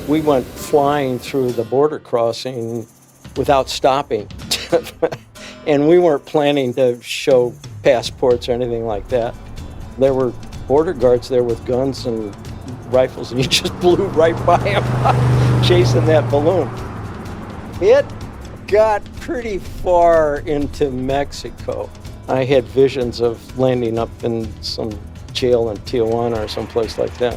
We went flying through the border crossing without stopping. And we weren't planning to show passports or anything like that. There were border guards there with guns and rifles, and you just blew right by them, chasing that balloon. It got pretty far into Mexico. I had visions of landing up in some jail in Tijuana or someplace like that.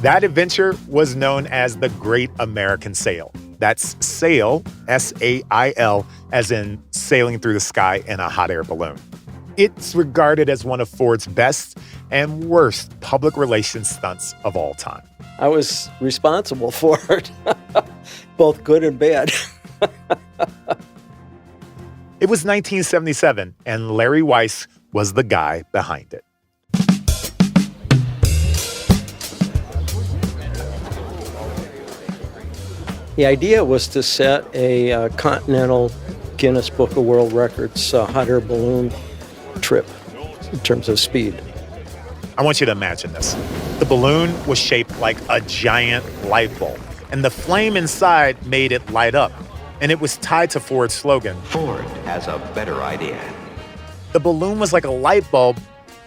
That adventure was known as the Great American Sail. That's sail, S-A-I-L, as in sailing through the sky in a hot air balloon. It's regarded as one of Ford's best and worst public relations stunts of all time. I was responsible for it, both good and bad. It was 1977, and Larry Weiss was the guy behind it. The idea was to set a continental Guinness Book of World Records hot air balloon trip in terms of speed. I want you to imagine this. The balloon was shaped like a giant light bulb, and the flame inside made it light up. And it was tied to Ford's slogan, Ford has a better idea. The balloon was like a light bulb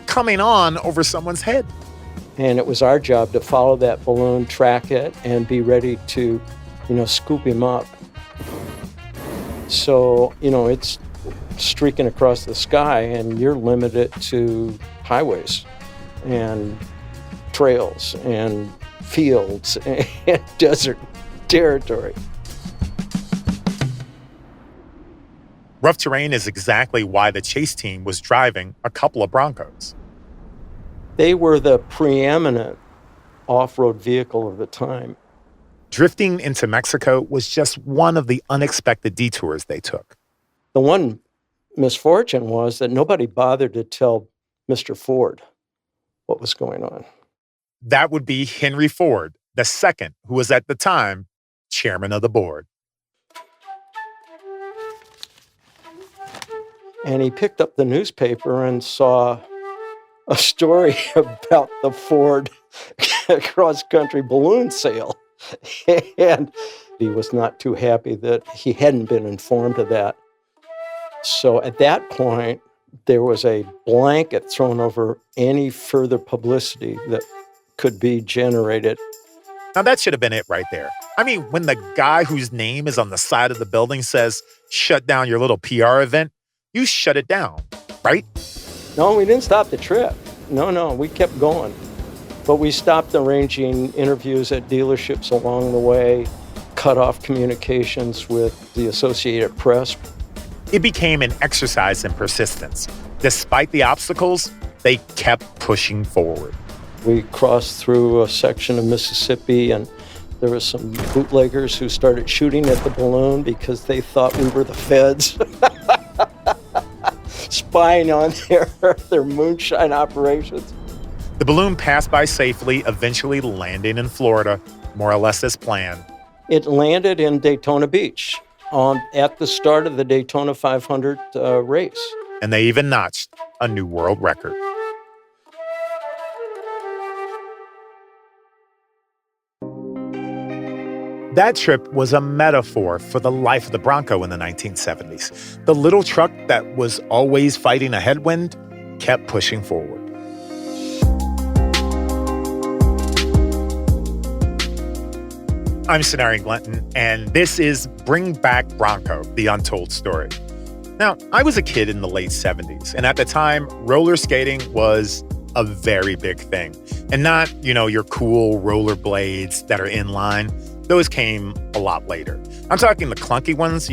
coming on over someone's head. And it was our job to follow that balloon, track it, and be ready to scoop him up. So, it's streaking across the sky, and you're limited to highways and trails and fields and desert territory. Rough terrain is exactly why the chase team was driving a couple of Broncos. They were the preeminent off-road vehicle of the time. Drifting into Mexico was just one of the unexpected detours they took. The one misfortune was that nobody bothered to tell Mr. Ford what was going on. That would be Henry Ford, II, who was at the time chairman of the board. And he picked up the newspaper and saw a story about the Ford cross-country balloon sale. And he was not too happy that he hadn't been informed of that. So at that point, there was a blanket thrown over any further publicity that could be generated. Now that should have been it right there. I mean, when the guy whose name is on the side of the building says, shut down your little PR event, you shut it down, right? No, we didn't stop the trip. No, we kept going. But we stopped arranging interviews at dealerships along the way, cut off communications with the Associated Press. It became an exercise in persistence. Despite the obstacles, they kept pushing forward. We crossed through a section of Mississippi, and there were some bootleggers who started shooting at the balloon because they thought we were the feds. Spying on their moonshine operations. The balloon passed by safely, eventually landing in Florida, more or less as planned. It landed in Daytona Beach at the start of the Daytona 500 race. And they even notched a new world record. That trip was a metaphor for the life of the Bronco in the 1970s. The little truck that was always fighting a headwind kept pushing forward. I'm Sonari Glenton, and this is Bring Back Bronco, The Untold Story. Now, I was a kid in the late 70s, and at the time, roller skating was a very big thing. And not, your cool roller blades that are inline. Those came a lot later. I'm talking the clunky ones,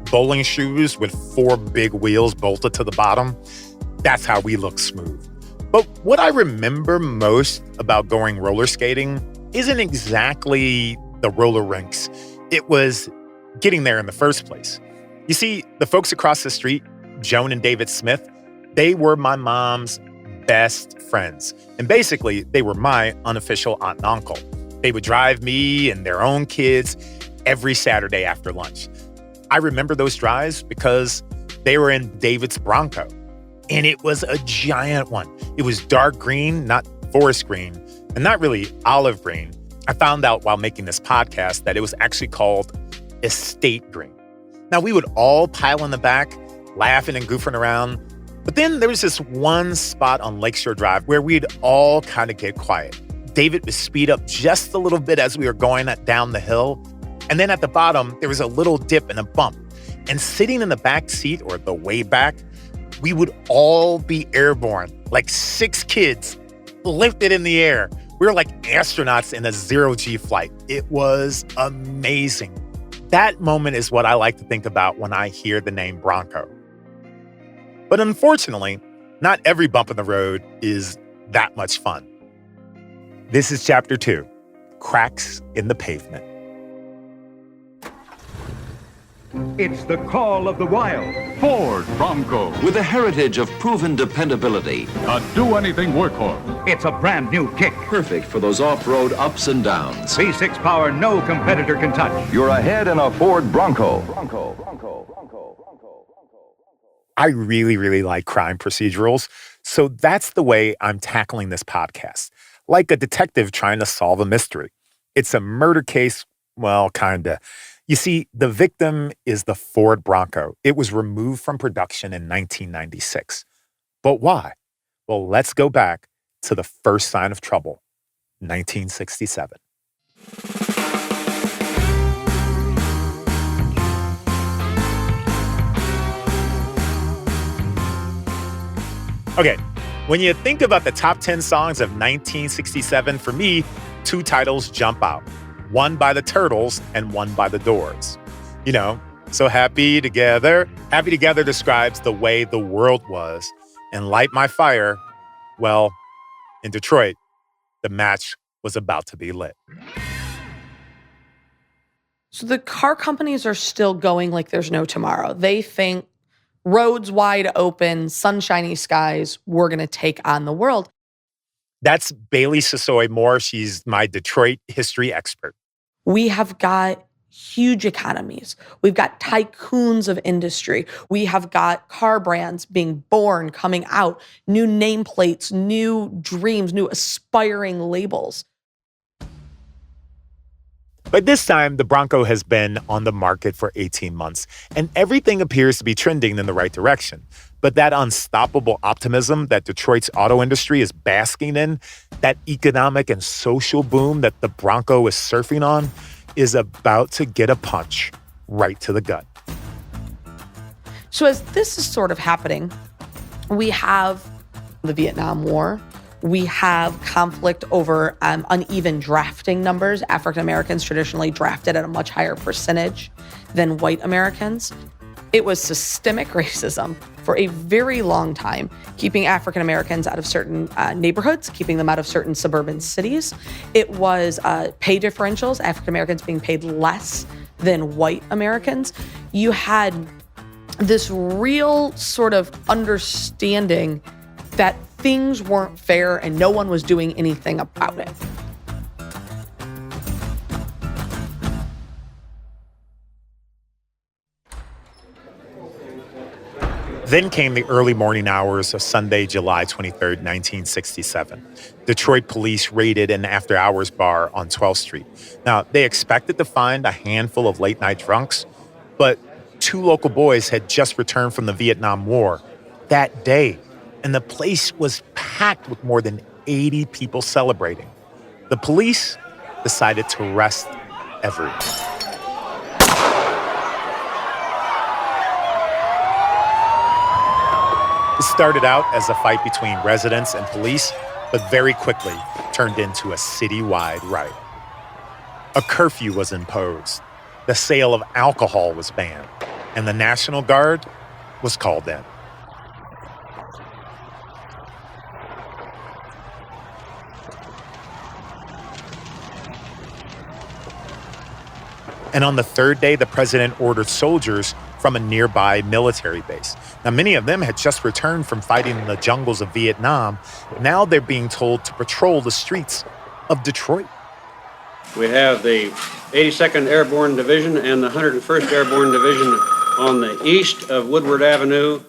bowling shoes with 4 big wheels bolted to the bottom. That's how we look smooth. But what I remember most about going roller skating isn't exactly the roller rinks. It was getting there in the first place. You see, the folks across the street, Joan and David Smith, they were my mom's best friends. And basically, they were my unofficial aunt and uncle. They would drive me and their own kids every Saturday after lunch. I remember those drives because they were in David's Bronco. And it was a giant one. It was dark green, not forest green, and not really olive green. I found out while making this podcast that it was actually called estate green. Now, we would all pile in the back, laughing and goofing around. But then there was this one spot on Lakeshore Drive where we'd all kind of get quiet. David would speed up just a little bit as we were going down the hill. And then at the bottom, there was a little dip and a bump. And sitting in the back seat, or the way back, we would all be airborne, like 6 kids lifted in the air. We were like astronauts in a zero-G flight. It was amazing. That moment is what I like to think about when I hear the name Bronco. But unfortunately, not every bump in the road is that much fun. This is Chapter 2, Cracks in the Pavement. It's the call of the wild. Ford Bronco. With a heritage of proven dependability, A do-anything workhorse. It's a brand new kick. perfect for those off-road ups and downs. V6 power no competitor can touch. You're ahead in a Ford Bronco. I really, really like crime procedurals, so that's the way I'm tackling this podcast. Like a detective trying to solve a mystery. It's a murder case, well, kinda. You see, the victim is the Ford Bronco. It was removed from production in 1996. But why? Well, let's go back to the first sign of trouble, 1967. Okay, when you think about the top 10 songs of 1967, for me, 2 titles jump out. One by the Turtles and one by the Doors. You know, so Happy Together. Happy Together describes the way the world was. And Light My Fire, well, in Detroit, the match was about to be lit. So the car companies are still going like there's no tomorrow. They think roads wide open, sunshiny skies, we're going to take on the world. That's Bailey Sissoy Moore. She's my Detroit history expert. We have got huge economies. We've got tycoons of industry. We have got car brands being born, coming out, new nameplates, new dreams, new aspiring labels. But this time, the Bronco has been on the market for 18 months, and everything appears to be trending in the right direction. But that unstoppable optimism that Detroit's auto industry is basking in, that economic and social boom that the Bronco is surfing on, is about to get a punch right to the gut. So as this is sort of happening, we have the Vietnam War. We have conflict over uneven drafting numbers. African Americans traditionally drafted at a much higher percentage than white Americans. It was systemic racism for a very long time, keeping African Americans out of certain neighborhoods, keeping them out of certain suburban cities. It was pay differentials, African Americans being paid less than white Americans. You had this real sort of understanding that things weren't fair and no one was doing anything about it. Then came the early morning hours of Sunday, July 23rd, 1967. Detroit police raided an after-hours bar on 12th Street. Now, they expected to find a handful of late-night drunks, but 2 local boys had just returned from the Vietnam War that day, and the place was packed with more than 80 people celebrating. The police decided to arrest everyone. It started out as a fight between residents and police, but very quickly turned into a citywide riot. A curfew was imposed, the sale of alcohol was banned, and the National Guard was called in. And on the 3rd day, the president ordered soldiers from a nearby military base. Now, many of them had just returned from fighting in the jungles of Vietnam. Now they're being told to patrol the streets of Detroit. We have the 82nd Airborne Division and the 101st Airborne Division on the east of Woodward Avenue.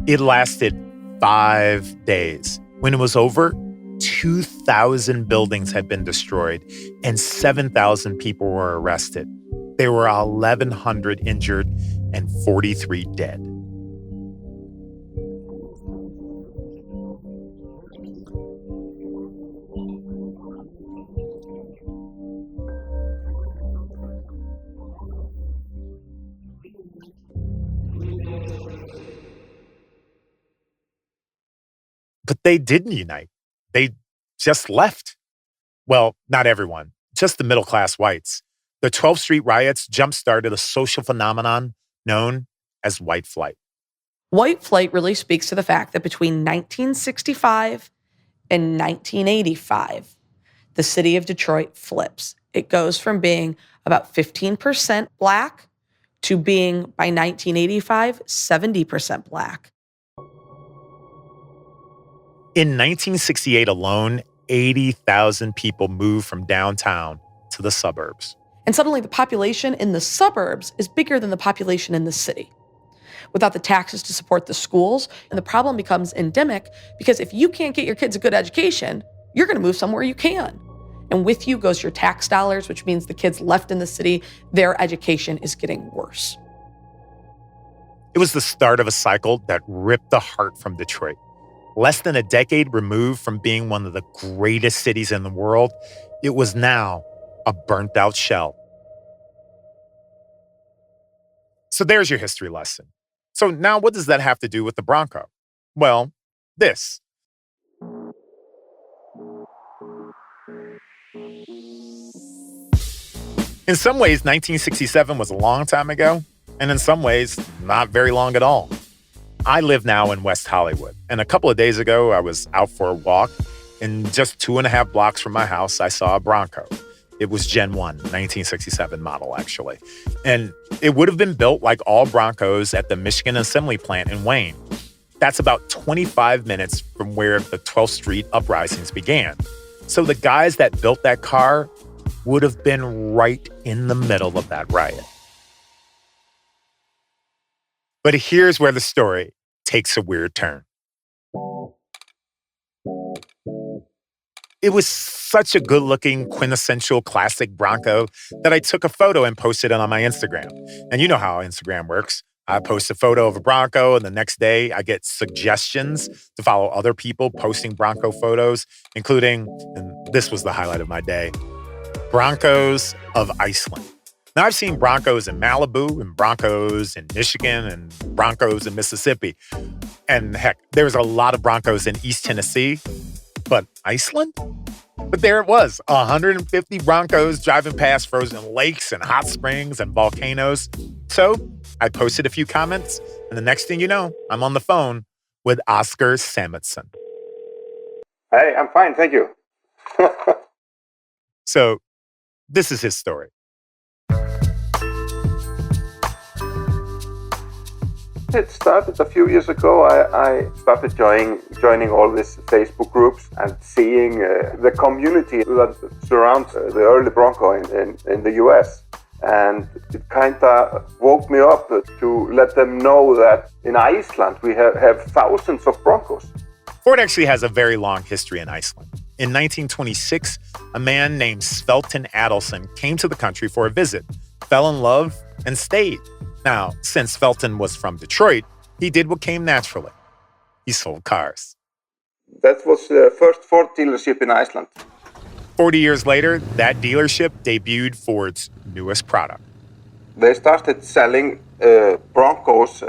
It lasted 5 days. When it was over, 2,000 buildings had been destroyed and 7,000 people were arrested. There were 1,100 injured and 43 dead. But they didn't unite. They just left. Well, not everyone, just the middle-class whites. The 12th Street riots jump-started a social phenomenon known as white flight. White flight really speaks to the fact that between 1965 and 1985, the city of Detroit flips. It goes from being about 15% Black to being, by 1985, 70% Black. In 1968 alone, 80,000 people moved from downtown to the suburbs. And suddenly the population in the suburbs is bigger than the population in the city. Without the taxes to support the schools, and the problem becomes endemic because if you can't get your kids a good education, you're going to move somewhere you can. And with you goes your tax dollars, which means the kids left in the city, their education is getting worse. It was the start of a cycle that ripped the heart from Detroit. Less than a decade removed from being one of the greatest cities in the world, it was now a burnt-out shell. So there's your history lesson. So now what does that have to do with the Bronco? Well, this. In some ways, 1967 was a long time ago, and in some ways, not very long at all. I live now in West Hollywood, and a couple of days ago, I was out for a walk, and just 2.5 blocks from my house, I saw a Bronco. It was Gen 1, 1967 model, actually. And it would have been built like all Broncos at the Michigan Assembly Plant in Wayne. That's about 25 minutes from where the 12th Street uprisings began. So the guys that built that car would have been right in the middle of that riot. But here's where the story takes a weird turn. It was such a good-looking, quintessential classic Bronco that I took a photo and posted it on my Instagram. And you know how Instagram works. I post a photo of a Bronco, and the next day I get suggestions to follow other people posting Bronco photos, including, and this was the highlight of my day, Broncos of Iceland. Now, I've seen Broncos in Malibu and Broncos in Michigan and Broncos in Mississippi. And heck, there's a lot of Broncos in East Tennessee, but Iceland? But there it was, 150 Broncos driving past frozen lakes and hot springs and volcanoes. So I posted a few comments, and the next thing you know, I'm on the phone with Oscar Samuelsson. Hey, I'm fine, thank you. So this is his story. It started a few years ago. I started joining all these Facebook groups and seeing the community that surrounds the early Bronco in the US. And it kind of woke me up to let them know that in Iceland we have thousands of Broncos. Ford actually has a very long history in Iceland. In 1926, a man named Svelton Adelson came to the country for a visit, fell in love, and stayed. Now, since Svelton was from Detroit, he did what came naturally. He sold cars. That was the first Ford dealership in Iceland. 40 years later, that dealership debuted Ford's newest product. They started selling Broncos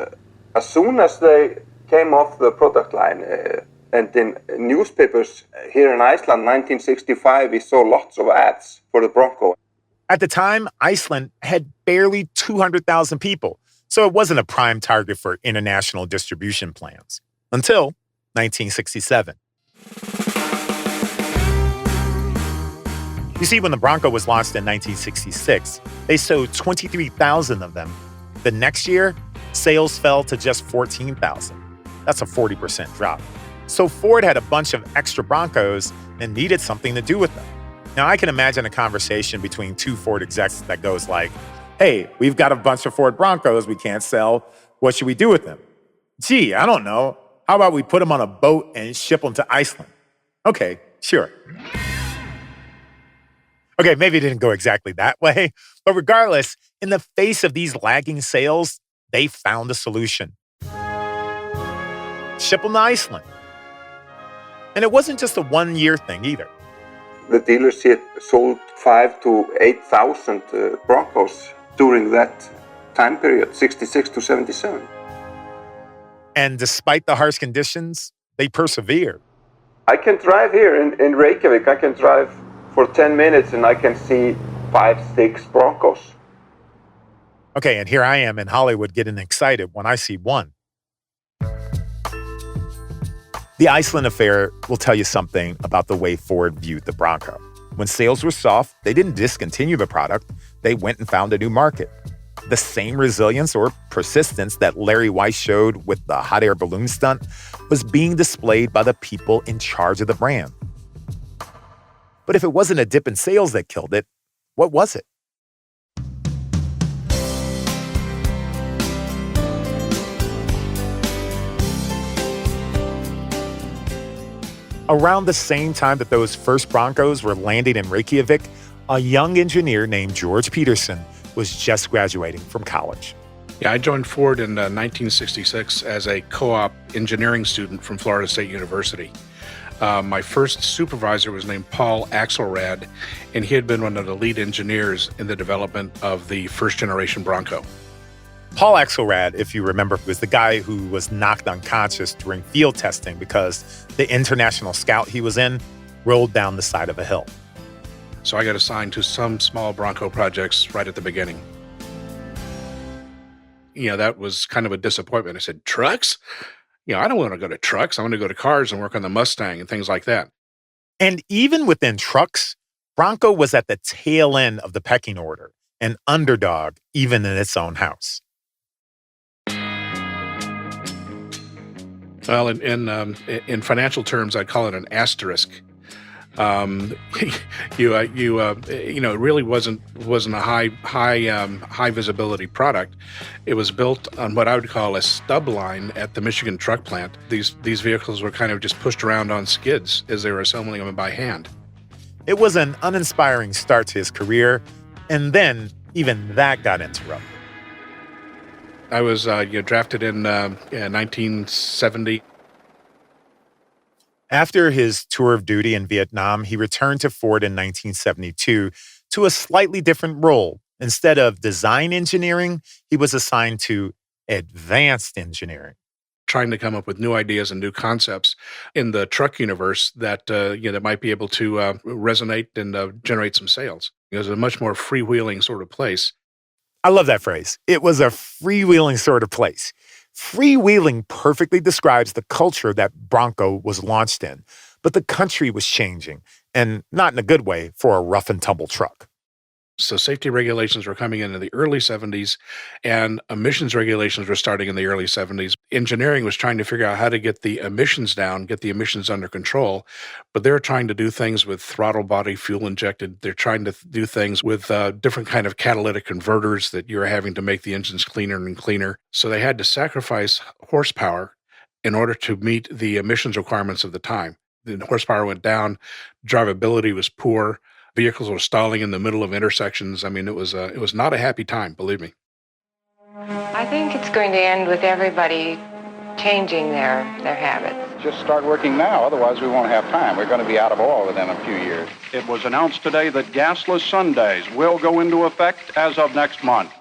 as soon as they came off the product line. And in newspapers here in Iceland, 1965, we saw lots of ads for the Bronco. At the time, Iceland had barely 200,000 people, so it wasn't a prime target for international distribution plans. Until 1967. You see, when the Bronco was launched in 1966, they sold 23,000 of them. The next year, sales fell to just 14,000. That's a 40% drop. So Ford had a bunch of extra Broncos and needed something to do with them. Now, I can imagine a conversation between two Ford execs that goes like, hey, we've got a bunch of Ford Broncos we can't sell. What should we do with them? Gee, I don't know. How about we put them on a boat and ship them to Iceland? Okay, sure. Okay, maybe it didn't go exactly that way, but regardless, in the face of these lagging sales, they found a solution. Ship them to Iceland. And it wasn't just a one-year thing either. The dealership sold 5,000 to 8,000 Broncos during that time period, 66 to 77. And despite the harsh conditions, they persevered. I can drive here in Reykjavik. I can drive for 10 minutes and I can see 5, 6 Broncos. Okay, and here I am in Hollywood getting excited when I see one. The Iceland affair will tell you something about the way Ford viewed the Bronco. When sales were soft, they didn't discontinue the product. They went and found a new market. The same resilience or persistence that Larry Weiss showed with the hot air balloon stunt was being displayed by the people in charge of the brand. But if it wasn't a dip in sales that killed it, what was it? Around the same time that those first Broncos were landing in Reykjavik, a young engineer named George Peterson was just graduating from college. Yeah, I joined Ford in 1966 as a co-op engineering student from Florida State University. My first supervisor was named Paul Axelrad, and he had been one of the lead engineers in the development of the first generation Bronco. Paul Axelrad, if you remember, was the guy who was knocked unconscious during field testing because the international scout he was in rolled down the side of a hill. So I got assigned to some small Bronco projects right at the beginning. You know, that was kind of a disappointment. I said, trucks? You know, I don't want to go to trucks. I want to go to cars and work on the Mustang and things like that. And even within trucks, Bronco was at the tail end of the pecking order, an underdog even in its own house. Well, in financial terms, I'd call it an asterisk. It really wasn't a high visibility product. It was built on what I would call a stub line at the Michigan truck plant. These vehicles were kind of just pushed around on skids as they were assembling them by hand. It was an uninspiring start to his career, and then even that got interrupted. I was drafted in 1970. After his tour of duty in Vietnam, he returned to Ford in 1972 to a slightly different role. Instead of design engineering, he was assigned to advanced engineering. Trying to come up with new ideas and new concepts in the truck universe that that might be able to resonate and generate some sales. It was a much more freewheeling sort of place. I love that phrase. It was a freewheeling sort of place. Freewheeling perfectly describes the culture that Bronco was launched in, but the country was changing, and not in a good way for a rough and tumble truck. So safety regulations were coming in the early 70s, and emissions regulations were starting in the early 70s. Engineering was trying to figure out how to get the emissions down, get the emissions under control, but they're trying to do things with throttle body fuel injected. They're trying to do things with different kind of catalytic converters that you're having to make the engines cleaner and cleaner. So they had to sacrifice horsepower in order to meet the emissions requirements of the time. The horsepower went down, drivability was poor. Vehicles were stalling in the middle of intersections. I mean, it was not a happy time, believe me. I think it's going to end with everybody changing their habits. Just start working now, otherwise we won't have time. We're going to be out of oil within a few years. It was announced today that gasless Sundays will go into effect as of next month.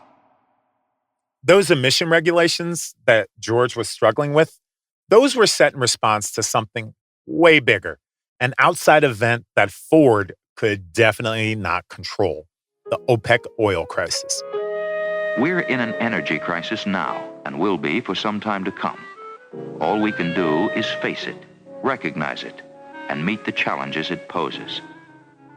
Those emission regulations that George was struggling with, those were set in response to something way bigger, an outside event that Ford could definitely not control, the OPEC oil crisis. We're in an energy crisis now and will be for some time to come. All we can do is face it, recognize it, and meet the challenges it poses.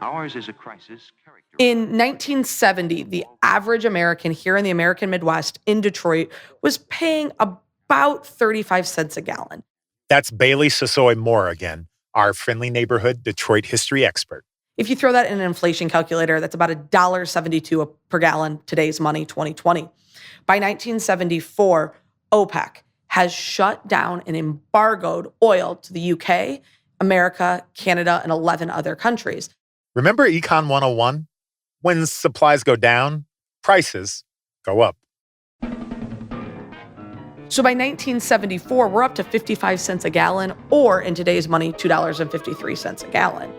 Ours is a crisis characterized. In 1970, the average American here in the American Midwest in Detroit was paying about 35 cents a gallon. That's Bailey Sasoy Moore again, our friendly neighborhood Detroit history expert. If you throw that in an inflation calculator, that's about $1.72 per gallon, today's money, 2020. By 1974, OPEC has shut down and embargoed oil to the UK, America, Canada, and 11 other countries. Remember Econ 101? When supplies go down, prices go up. So by 1974, we're up to 55 cents a gallon, or in today's money, $2.53 a gallon.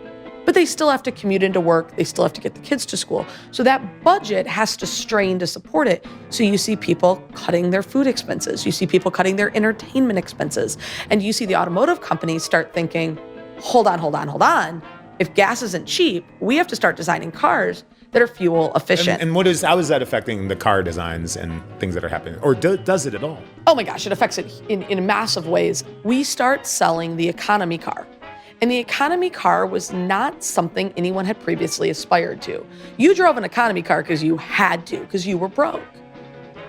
But they still have to commute into work. They still have to get the kids to school. So that budget has to strain to support it. So you see people cutting their food expenses. You see people cutting their entertainment expenses. And you see the automotive companies start thinking, hold on. If gas isn't cheap, we have to start designing cars that are fuel efficient. And how is that affecting the car designs and things that are happening? Or does it at all? Oh my gosh, it affects it in massive ways. We start selling the economy car. And the economy car was not something anyone had previously aspired to. You drove an economy car because you had to, because you were broke.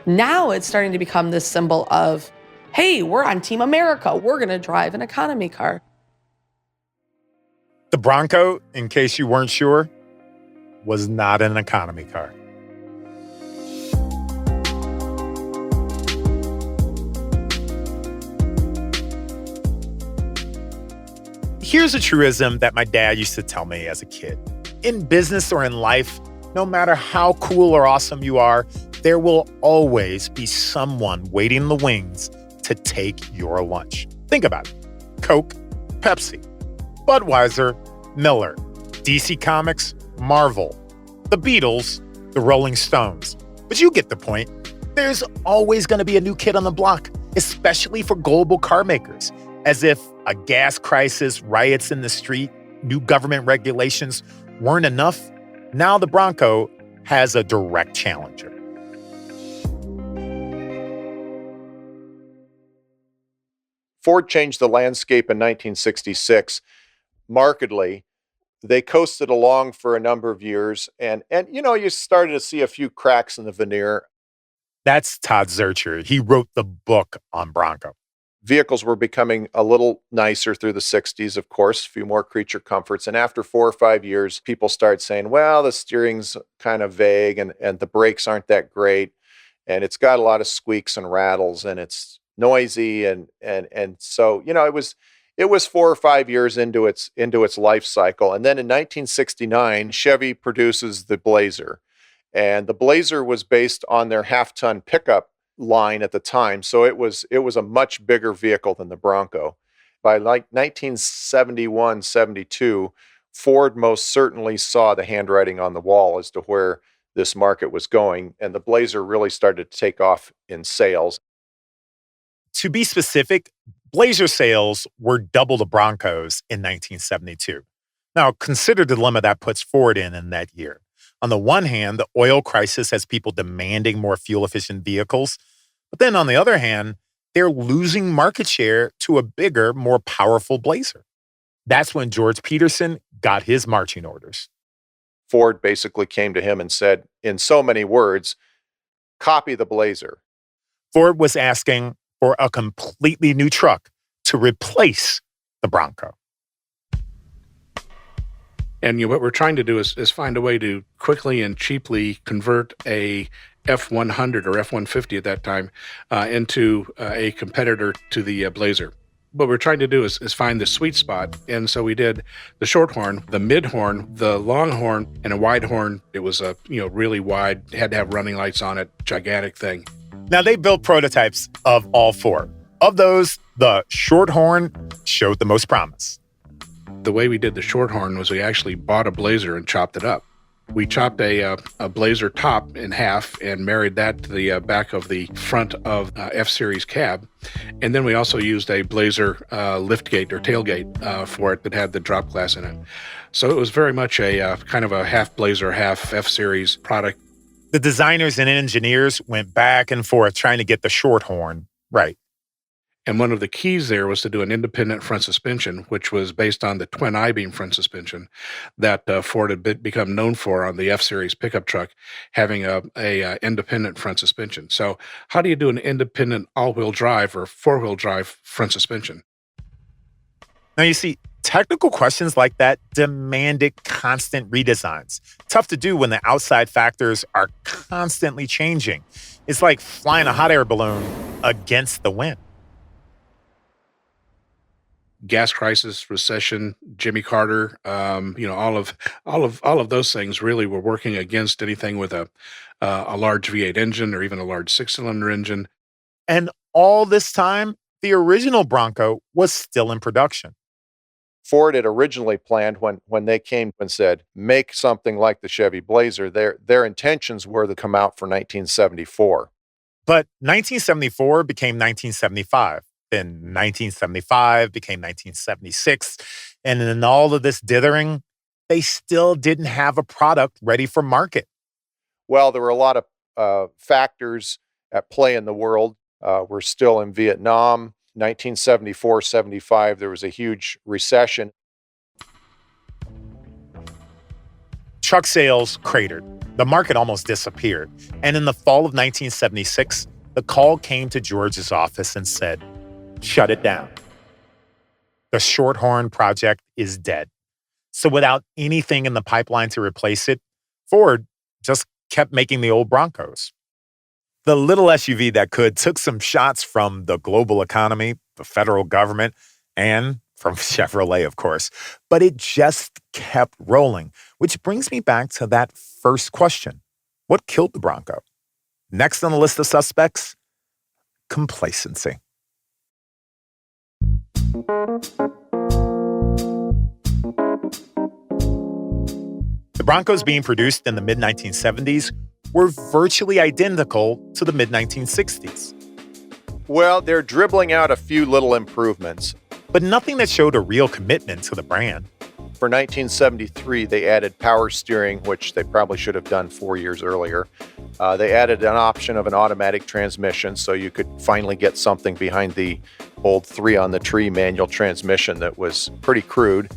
Now it's starting to become this symbol of, hey, we're on Team America. We're going to drive an economy car. The Bronco, in case you weren't sure, was not an economy car. Here's a truism that my dad used to tell me as a kid. In business or in life, no matter how cool or awesome you are, there will always be someone waiting in the wings to take your lunch. Think about it. Coke, Pepsi, Budweiser, Miller, DC Comics, Marvel, the Beatles, the Rolling Stones. But you get the point. There's always going to be a new kid on the block, especially for global car makers. As if a gas crisis, riots in the street, new government regulations weren't enough, now the Bronco has a direct challenger. Ford changed the landscape in 1966 markedly. They coasted along for a number of years, and you started to see a few cracks in the veneer. That's Todd Zurcher. He wrote the book on Bronco. Vehicles were becoming a little nicer through the 60s, of course, a few more creature comforts. And after 4 or 5 years, people start saying, well, the steering's kind of vague and the brakes aren't that great. And it's got a lot of squeaks and rattles and it's noisy. And so, it was 4 or 5 years into its life cycle. And then in 1969, Chevy produces the Blazer. And the Blazer was based on their half-ton pickup line at the time, so it was a much bigger vehicle than the Bronco. By like 1971, 72, Ford most certainly saw the handwriting on the wall as to where this market was going, and the Blazer really started to take off in sales. To be specific, Blazer sales were double the Broncos in 1972. Now, consider the dilemma that puts Ford in that year. On the one hand, the oil crisis has people demanding more fuel-efficient vehicles. But then on the other hand, they're losing market share to a bigger, more powerful Blazer. That's when George Peterson got his marching orders. Ford basically came to him and said, in so many words, copy the Blazer. Ford was asking for a completely new truck to replace the Bronco. And what we're trying to do is find a way to quickly and cheaply convert a F-100 or F-150 at that time into a competitor to the Blazer. What we're trying to do is find the sweet spot. And so we did the short horn, the mid horn, the long horn, and a wide horn. It was a really wide, had to have running lights on it, gigantic thing. Now they built prototypes of all four. Of those, the short horn showed the most promise. The way we did the short horn was we actually bought a Blazer and chopped it up. We chopped a Blazer top in half and married that to the back of the front of F-Series cab. And then we also used a Blazer liftgate or tailgate for it that had the drop glass in it. So it was very much a kind of a half Blazer, half F-Series product. The designers and engineers went back and forth trying to get the short horn right. And one of the keys there was to do an independent front suspension, which was based on the twin I-beam front suspension that Ford had become known for on the F-Series pickup truck, having a independent front suspension. So how do you do an independent all-wheel drive or four-wheel drive front suspension? Now, you see, technical questions like that demanded constant redesigns. Tough to do when the outside factors are constantly changing. It's like flying a hot air balloon against the wind. gas crisis, recession, Jimmy Carter, all of those things really were working against anything with a large V8 engine or even a large 6-cylinder engine. And all this time, the original Bronco was still in production. Ford had originally planned when they came and said, make something like the Chevy Blazer, their intentions were to come out for 1974. But 1974 became 1975. Then 1975 became 1976. And in all of this dithering, they still didn't have a product ready for market. Well, there were a lot of factors at play in the world. We're still in Vietnam. 1974-75, there was a huge recession. Truck sales cratered. The market almost disappeared. And in the fall of 1976, the call came to George's office and said, shut it down. The Shorthorn project is dead. So without anything in the pipeline to replace it, Ford just kept making the old Broncos. The little SUV that could took some shots from the global economy, the federal government, and from Chevrolet, of course. But it just kept rolling, which brings me back to that first question. What killed the Bronco? Next on the list of suspects, complacency. The Broncos being produced in the mid-1970s were virtually identical to the mid-1960s. Well, they're dribbling out a few little improvements, but nothing that showed a real commitment to the brand. For 1973, they added power steering, which they probably should have done 4 years earlier. They added an option of an automatic transmission, so you could finally get something behind the old 3-on-the-tree manual transmission that was pretty crude.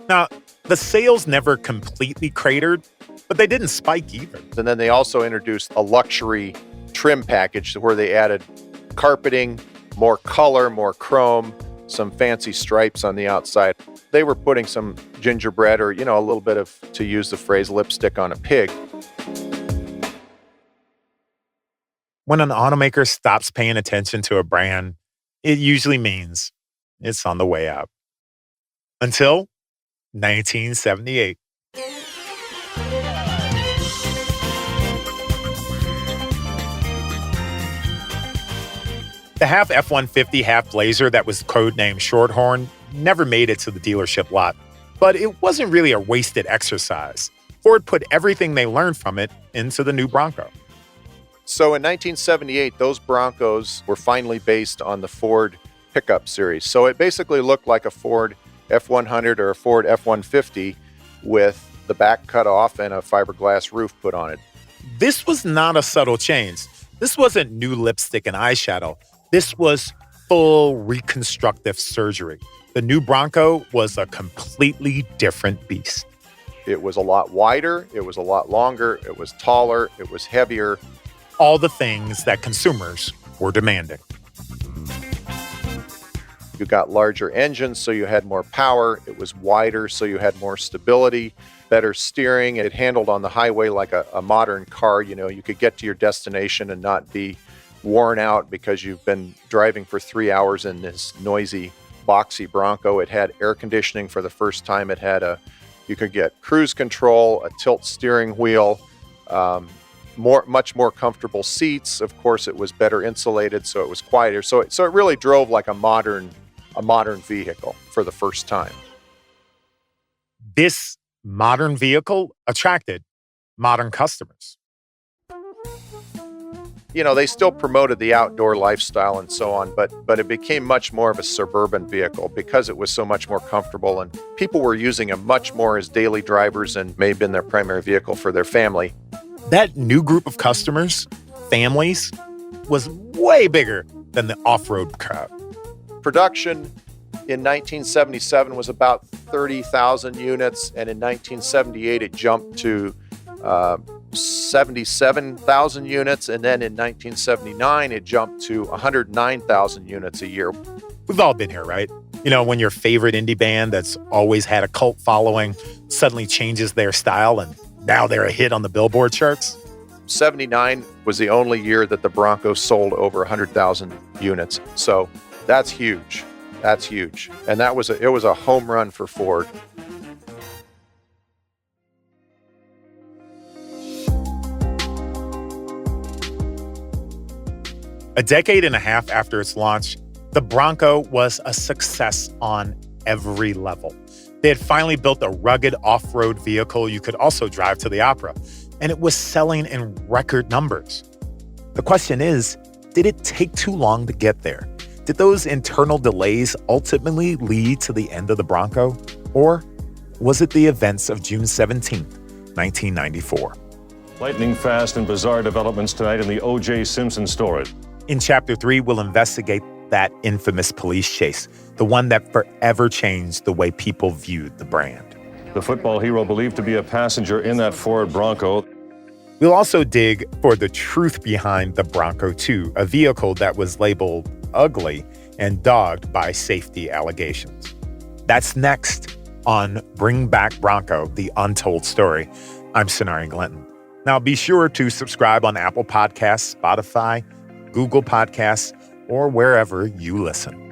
Now, the sales never completely cratered, but they didn't spike either. And then they also introduced a luxury trim package where they added carpeting, more color, more chrome, some fancy stripes on the outside. They were putting some gingerbread or, a little bit of, to use the phrase, lipstick on a pig. When an automaker stops paying attention to a brand, it usually means it's on the way out. Until 1978. The half F-150, half Blazer that was codenamed Shorthorn never made it to the dealership lot. But it wasn't really a wasted exercise. Ford put everything they learned from it into the new Bronco. So in 1978, those Broncos were finally based on the Ford pickup series. So it basically looked like a Ford F-100 or a Ford F-150 with the back cut off and a fiberglass roof put on it. This was not a subtle change. This wasn't new lipstick and eyeshadow. This was full reconstructive surgery. The new Bronco was a completely different beast. It was a lot wider, it was a lot longer, it was taller, it was heavier. All the things that consumers were demanding. You got larger engines, so you had more power. It was wider, so you had more stability, better steering. It handled on the highway like a modern car. You could get to your destination and not be worn out because you've been driving for 3 hours in this noisy, boxy Bronco. It had air conditioning for the first time. You could get cruise control, a tilt steering wheel, much more comfortable seats. Of course, it was better insulated, so it was quieter. So it really drove like a modern vehicle for the first time. This modern vehicle attracted modern customers. They still promoted the outdoor lifestyle and so on, but it became much more of a suburban vehicle because it was so much more comfortable, and people were using it much more as daily drivers and may have been their primary vehicle for their family. That new group of customers, families, was way bigger than the off-road crowd. Production in 1977 was about 30,000 units, and in 1978 it jumped to 77,000 units, and then in 1979 it jumped to 109,000 units a year. We've all been here, right? When your favorite indie band that's always had a cult following suddenly changes their style and now they're a hit on the Billboard charts. 79 was the only year that the Bronco sold over 100,000 units, so that's huge. That's huge. And it was a home run for Ford. A decade and a half after its launch, the Bronco was a success on every level. They had finally built a rugged off-road vehicle you could also drive to the opera, and it was selling in record numbers. The question is, did it take too long to get there? Did those internal delays ultimately lead to the end of the Bronco? Or was it the events of June 17th, 1994? Lightning fast and bizarre developments tonight in the O.J. Simpson story. In Chapter 3, we'll investigate that infamous police chase, the one that forever changed the way people viewed the brand. The football hero believed to be a passenger in that Ford Bronco. We'll also dig for the truth behind the Bronco 2, a vehicle that was labeled ugly and dogged by safety allegations. That's next on Bring Back Bronco, the Untold Story. I'm Sonari Glinton. Now be sure to subscribe on Apple Podcasts, Spotify, Google Podcasts, or wherever you listen.